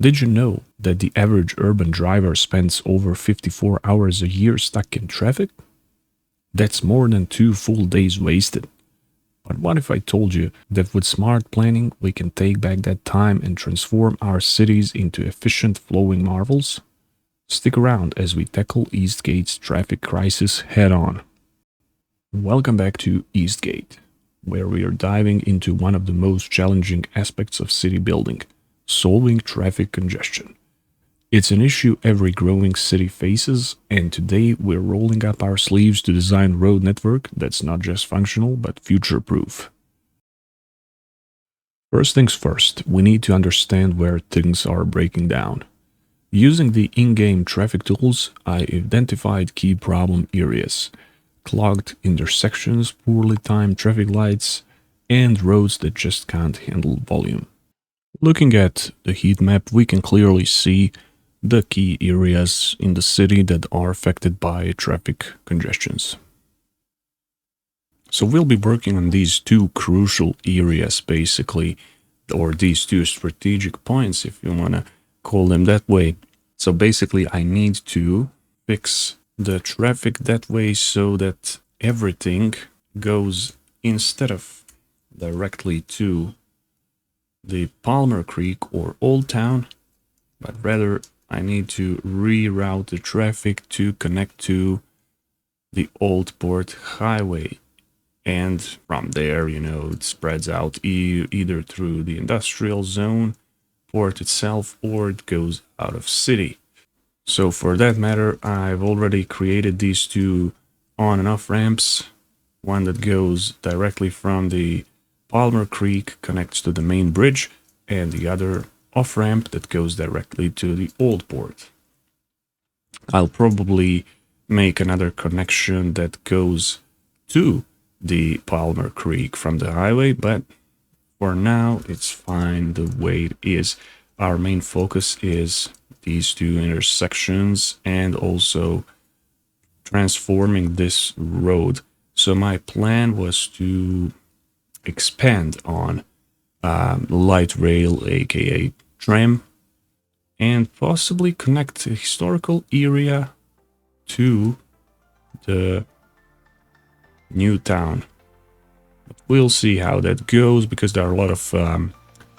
Did you know that the average urban driver spends over 54 hours a year stuck in traffic? That's more than 2 full days wasted. But what if I told you that with smart planning we can take back that time and transform our cities into efficient flowing marvels? Stick around as we tackle Eastgate's traffic crisis head on. Welcome back to Eastgate, where we are diving into one of the most challenging aspects of city building, solving traffic congestion. It's an issue every growing city faces, and today we're rolling up our sleeves to design a road network that's not just functional but future-proof. First things first, we need to understand where things are breaking down. Using the in-game traffic tools, I identified key problem areas: clogged intersections, poorly timed traffic lights, and roads that just can't handle volume. Looking at the heat map, we can clearly see the key areas in the city that are affected by traffic congestions. So we'll be working on these two crucial areas basically, or these two strategic points if you want to call them that way. So basically I need to fix the traffic that way so that everything goes instead of directly to the Palmer Creek or Old Town, but rather I need to reroute the traffic to connect to the Old Port Highway. And from there, it spreads out either through the industrial zone, port itself, or it goes out of city. So for that matter, I've already created these two on and off ramps. One that goes directly from the Palmer Creek, connects to the main bridge, and the other off ramp that goes directly to the Old Port. I'll probably make another connection that goes to the Palmer Creek from the highway, but for now it's fine the way it is. Our main focus is these two intersections and also transforming this road. So my plan was to expand on light rail, aka TRAM, and possibly connect the historical area to the new town. But we'll see how that goes, because there are a lot of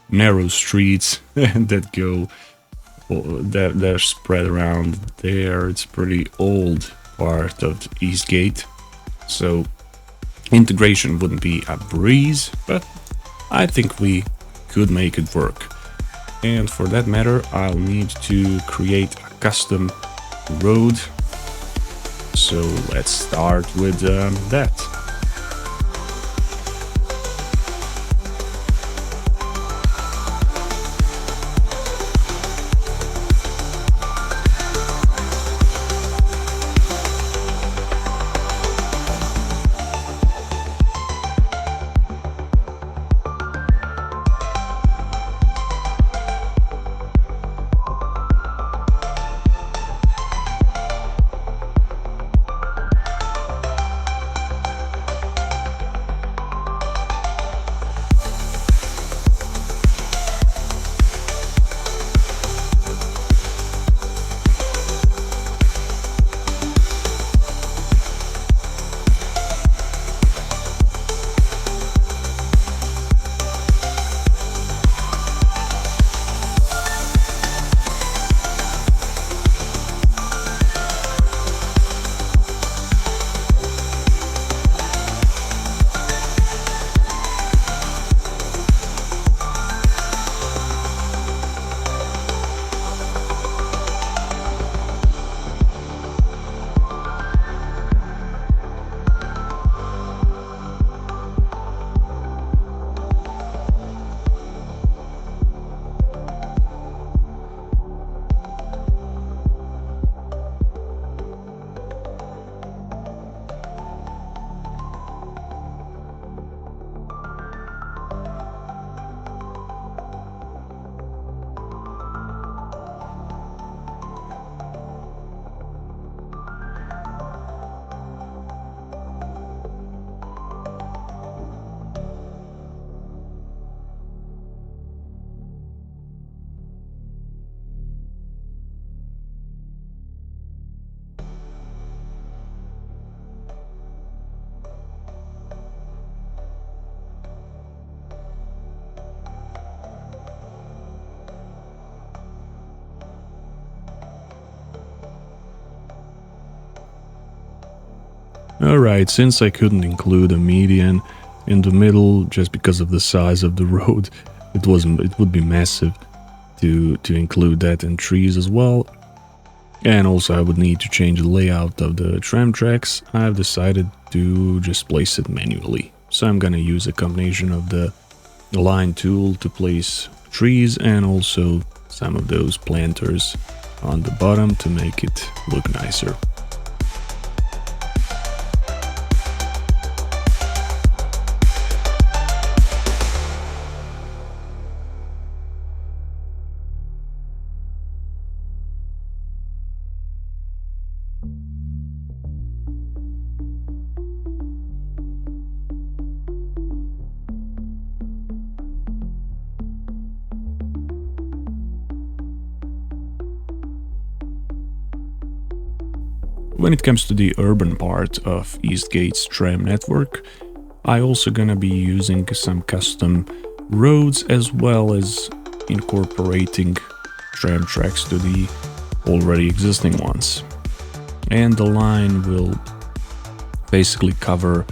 narrow streets that go that they're spread around there. It's pretty old part of Eastgate, so integration wouldn't be a breeze, but I think we could make it work. And for that matter, I'll need to create a custom road. So let's start with that. Alright, since I couldn't include a median in the middle just because of the size of the road, it would be massive to include that in trees as well. And also I would need to change the layout of the tram tracks. I've decided to just place it manually. So I'm gonna use a combination of the line tool to place trees and also some of those planters on the bottom to make it look nicer. When it comes to the urban part of Eastgate's tram network, I also gonna be using some custom roads as well as incorporating tram tracks to the already existing ones. And the line will basically cover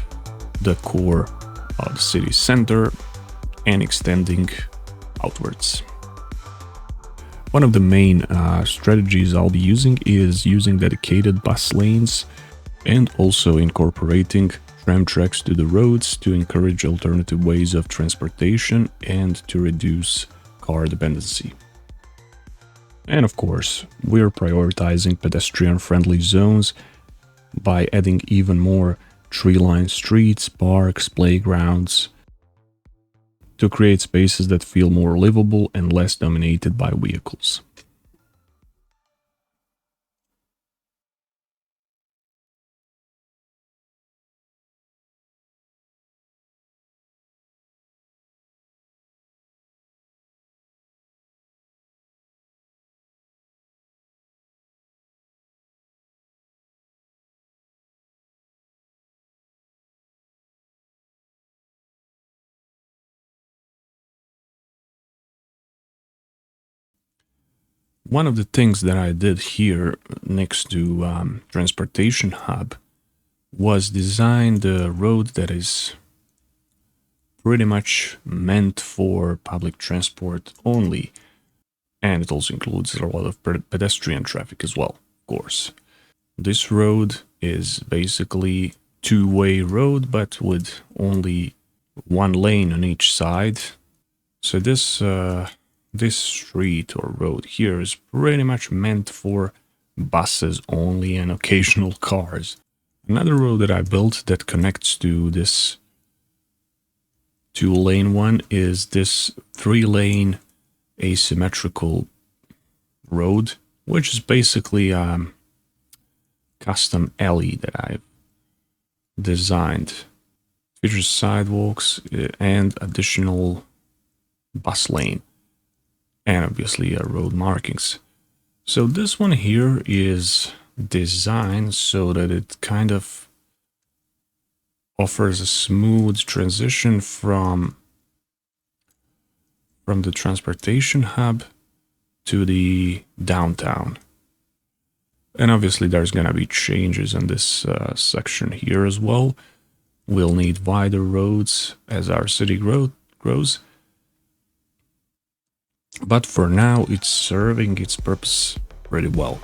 the core of the city center and extending outwards. One of the main strategies I'll be using is using dedicated bus lanes and also incorporating tram tracks to the roads to encourage alternative ways of transportation and to reduce car dependency. And of course, we're prioritizing pedestrian-friendly zones by adding even more tree-lined streets, parks, playgrounds, to create spaces that feel more livable and less dominated by vehicles. One of the things that I did here next to transportation hub was design the road that is pretty much meant for public transport only. And it also includes a lot of pedestrian traffic as well, of course. This road is basically two-way road, but with only one lane on each side. So this street or road here is pretty much meant for buses only and occasional cars. Another road that I built that connects to this two-lane one is this three-lane asymmetrical road, which is basically custom alley that I've designed. Features sidewalks and additional bus lane. And obviously road markings. So this one here is designed so that it kind of offers a smooth transition from the transportation hub to the downtown. And obviously there's gonna be changes in this section here as well. We'll need wider roads as our city grows. But for now, it's serving its purpose pretty well.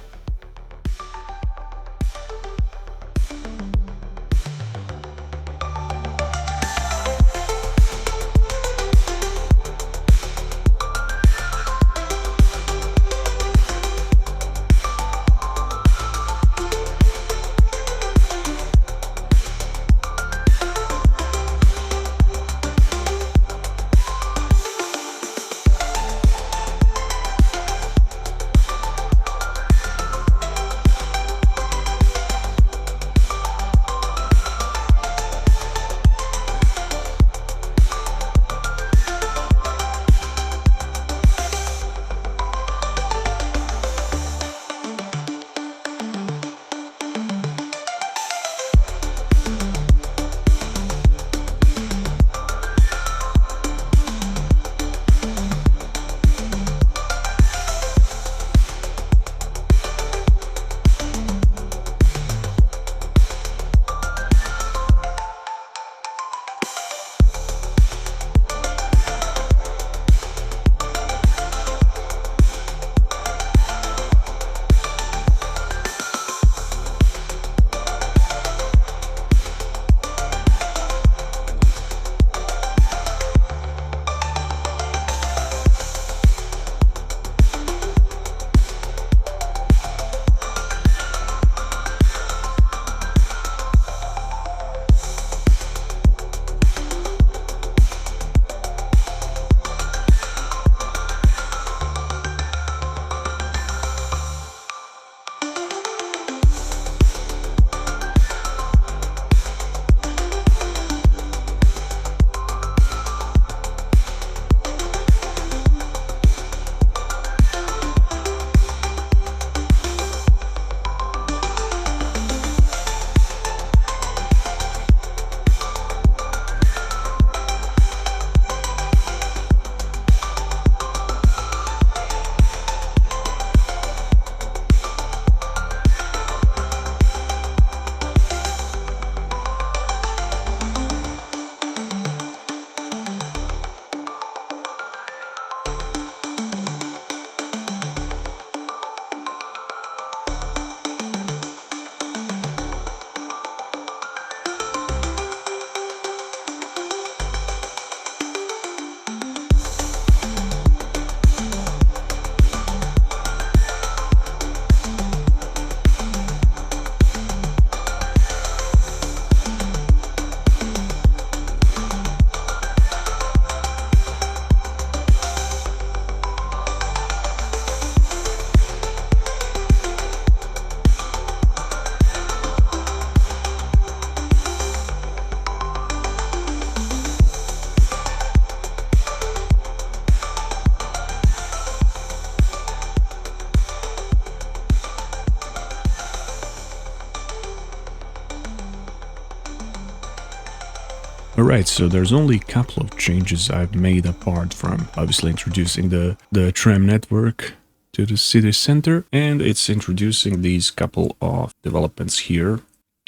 Alright, so there's only a couple of changes I've made apart from obviously introducing the tram network to the city center, and it's introducing these couple of developments here.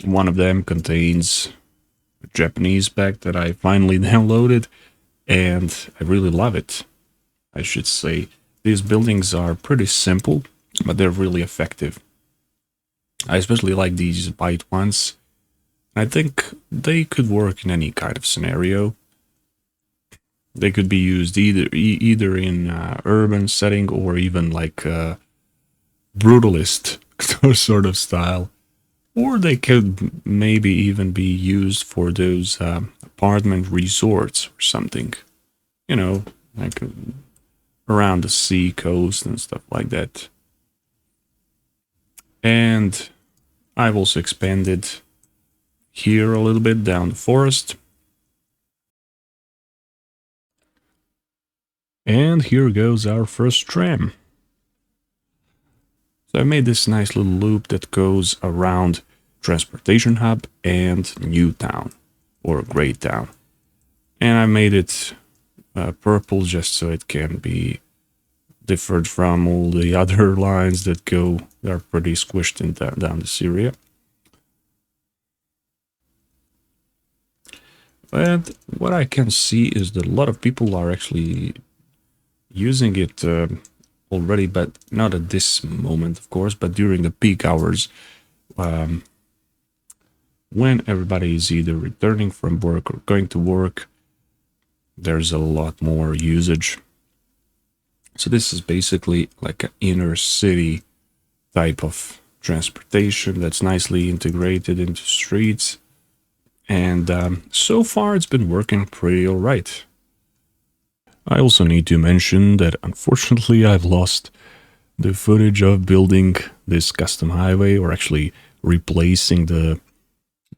One of them contains a Japanese pack that I finally downloaded, and I really love it. I should say these buildings are pretty simple, but they're really effective. I especially like these white ones. I think they could work in any kind of scenario. They could be used either in urban setting or even like brutalist sort of style, or they could maybe even be used for those apartment resorts or something. You know, like around the sea coast and stuff like that. And I've also expanded here a little bit down the forest. And here goes our first tram. So I made this nice little loop that goes around Transportation Hub and Newtown, or Great Town. And I made it purple just so it can be differed from all the other lines that are pretty squished in down this area. And what I can see is that a lot of people are actually using it already, but not at this moment, of course, but during the peak hours, when everybody is either returning from work or going to work, there's a lot more usage. So this is basically like an inner city type of transportation that's nicely integrated into streets. And so far it's been working pretty alright. I also need to mention that unfortunately I've lost the footage of building this custom highway, or actually replacing the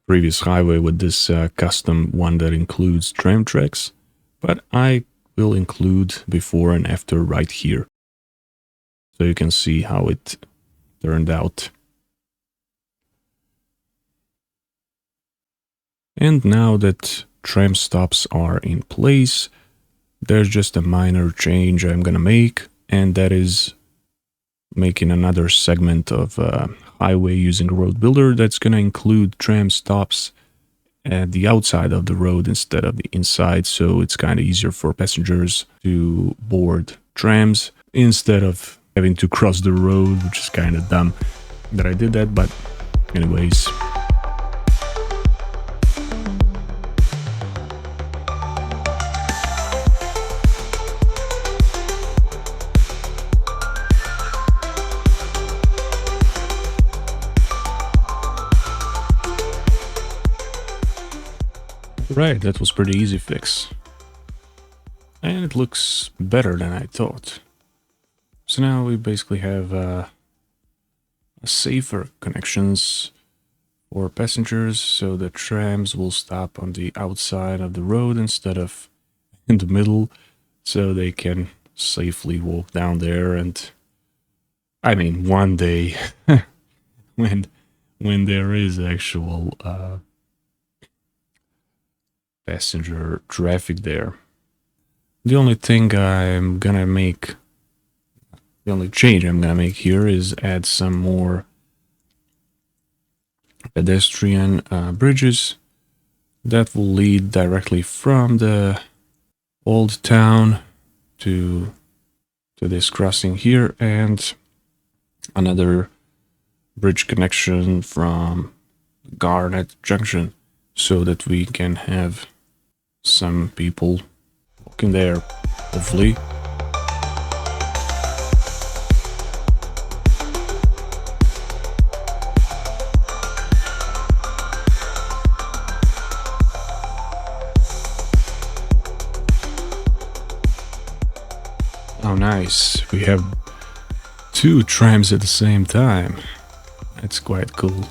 previous highway with this custom one that includes tram tracks, but I will include before and after right here, so you can see how it turned out. And now that tram stops are in place, there's just a minor change I'm gonna make, and that is making another segment of highway using a road builder that's gonna include tram stops at the outside of the road instead of the inside, so it's kind of easier for passengers to board trams instead of having to cross the road, which is kind of dumb that I did that, but anyways. Right, that was pretty easy fix. And it looks better than I thought. So now we basically have a safer connections for passengers, so the trams will stop on the outside of the road instead of in the middle, so they can safely walk down there. And I mean, one day when there is actual passenger traffic there. The only change I'm gonna make here is add some more pedestrian bridges that will lead directly from the old town to this crossing here, and another bridge connection from Garnet Junction, so that we can have some people walking there, hopefully. Oh, nice. We have two trams at the same time. That's quite cool.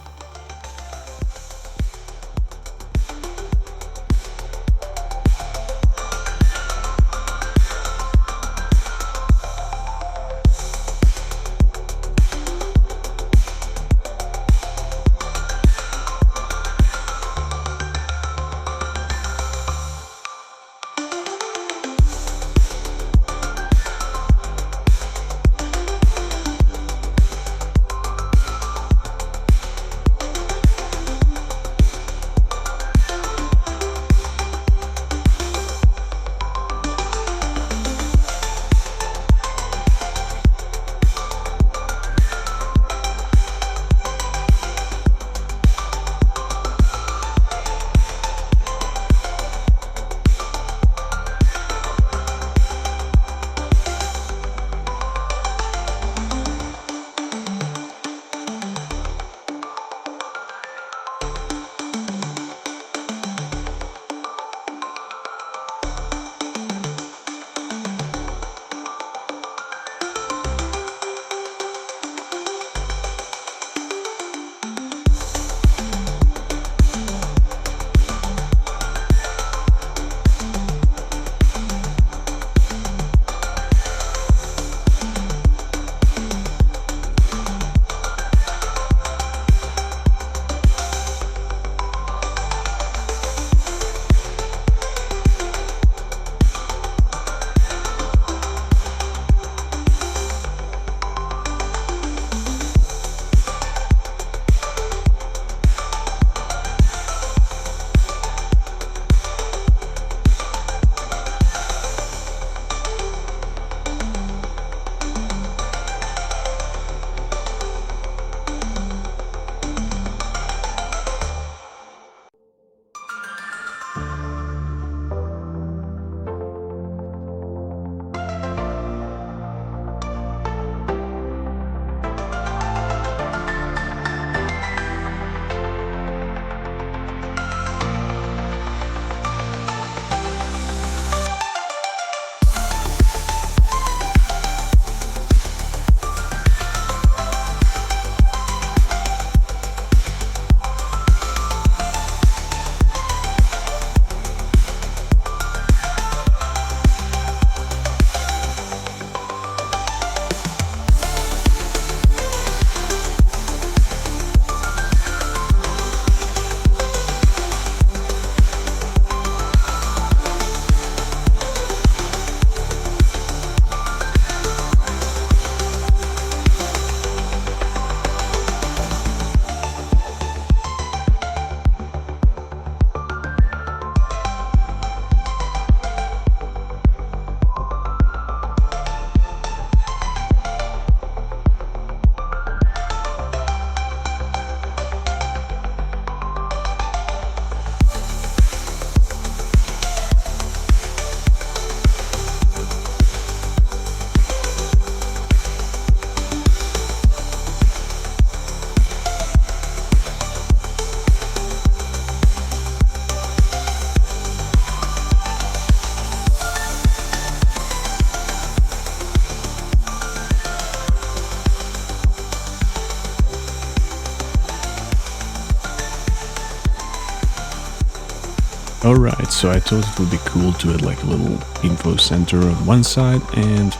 Alright, so I thought it would be cool to add like a little info center on one side and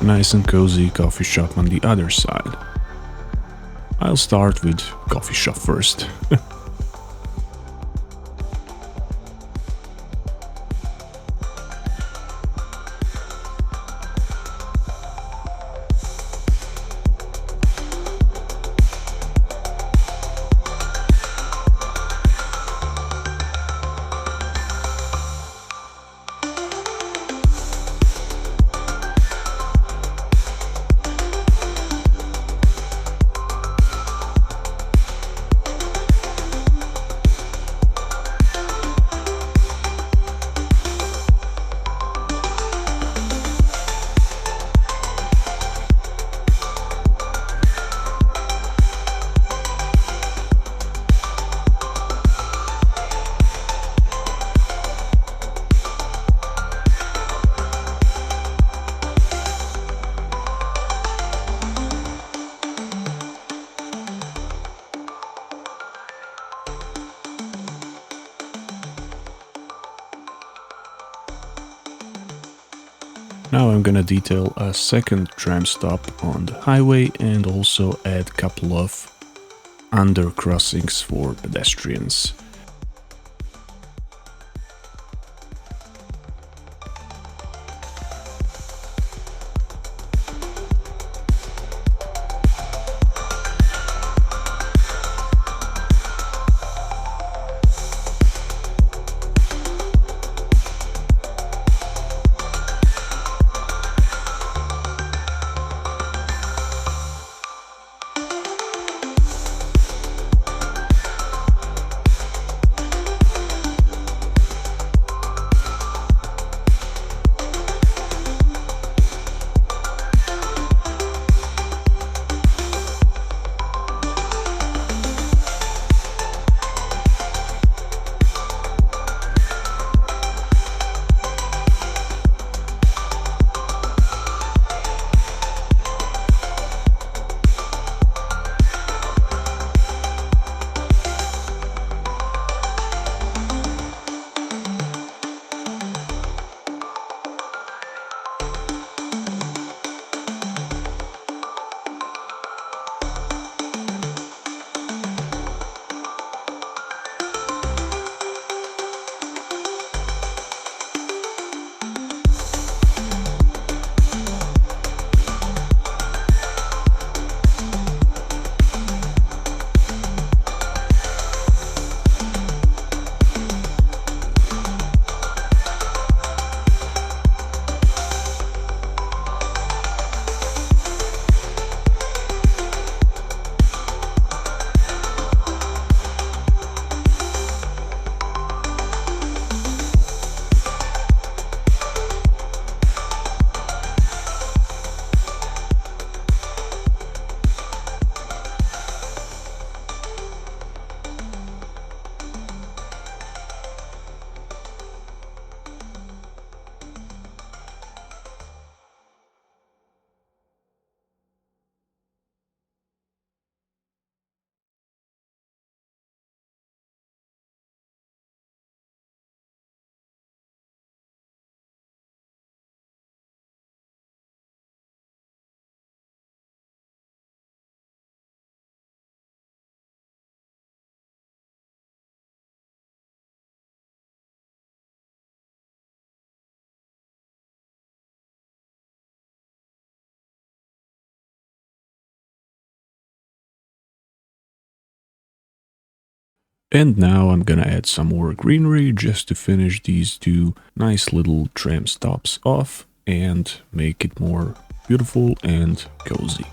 nice and cozy coffee shop on the other side. I'll start with coffee shop first. Now I'm gonna detail a second tram stop on the highway and also add a couple of under crossings for pedestrians. And now I'm gonna add some more greenery just to finish these two nice little tram stops off and make it more beautiful and cozy.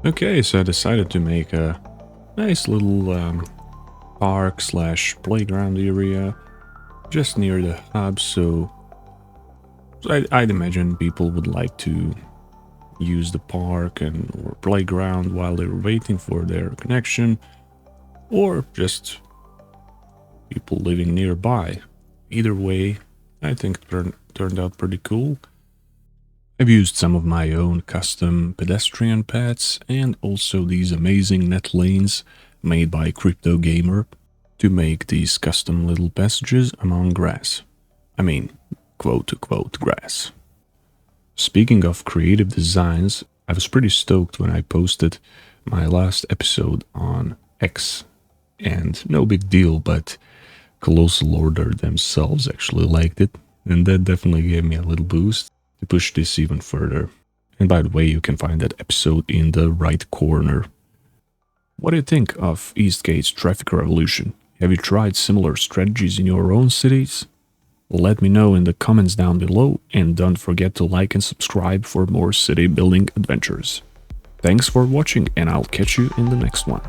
Okay, so I decided to make a nice little park slash playground area just near the hub, so I'd imagine people would like to use the park and or playground while they're waiting for their connection, or just people living nearby. Either way, I think it turned out pretty cool. I've used some of my own custom pedestrian paths and also these amazing net lanes made by Crypto Gamer to make these custom little passages among grass. I mean, quote-to-quote grass. Speaking of creative designs, I was pretty stoked when I posted my last episode on X. And no big deal, but Colossal Order themselves actually liked it, and that definitely gave me a little boost to push this even further. And by the way, you can find that episode in the right corner. What do you think of Eastgate's traffic revolution? Have you tried similar strategies in your own cities? Let me know in the comments down below, and don't forget to like and subscribe for more city building adventures. Thanks for watching, and I'll catch you in the next one.